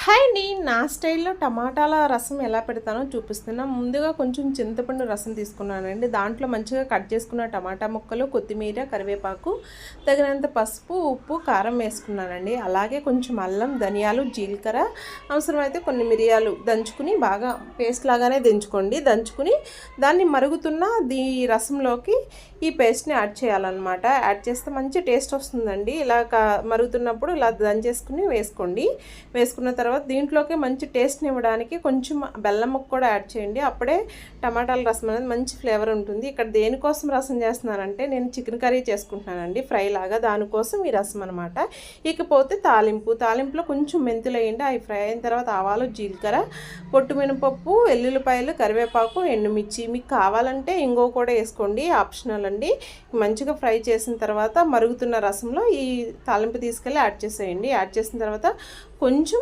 Hi అండి. నా స్టైల్‌లో టమాటాల రసం ఎలా పెడతానో చూపిస్తున్నా. ముందుగా కొంచెం చింతపండు రసం తీసుకున్నానండి. దాంట్లో మంచిగా కట్ చేసుకున్న టమాటా ముక్కలు, కొత్తిమీర, కరివేపాకు, తగినంత పసుపు, ఉప్పు, కారం వేసుకున్నానండి. అలాగే కొంచెం అల్లం, ధనియాలు, జీలకర్ర, అవసరమైతే కొన్ని మిరియాలు దంచుకుని బాగా పేస్ట్ లాగానే దంచుకోండి. దంచుకుని దాన్ని మరుగుతున్న రసంలోకి ఈ పేస్ట్‌ని యాడ్ చేయాలన్నమాట. యాడ్ చేస్తే మంచి టేస్ట్ వస్తుందండి. ఇలా మరుగుతున్నప్పుడు ఇలా దంచేసుకుని వేసుకోండి. వేసుకున్న తర్వాత దీంట్లోకి మంచి టేస్ట్ని ఇవ్వడానికి కొంచెం బెల్లం ముక్క కూడా యాడ్ చేయండి. అప్పుడే టమాటాల రసం అనేది మంచి ఫ్లేవర్ ఉంటుంది. ఇక్కడ దేనికోసం రసం చేస్తున్నానంటే నేను చికెన్ కర్రీ చేసుకుంటున్నానండి, ఫ్రై లాగా. దానికోసం ఈ రసం అనమాట. ఇకపోతే తాలింపులో కొంచెం మెంతులు వేయండి. అవి ఫ్రై అయిన తర్వాత ఆవాలు, జీలకర్ర, పొట్టు మినపప్పు, ఎల్లుల్లిపాయలు, కరివేపాకు, ఎండుమిర్చి. మీకు కావాలంటే ఇంగో కూడా వేసుకోండి, ఆప్షనల్ అండి. మంచిగా ఫ్రై చేసిన తర్వాత మరుగుతున్న రసంలో ఈ తాలింపు తీసుకెళ్ళి యాడ్ చేసేయండి. యాడ్ చేసిన తర్వాత కొంచెం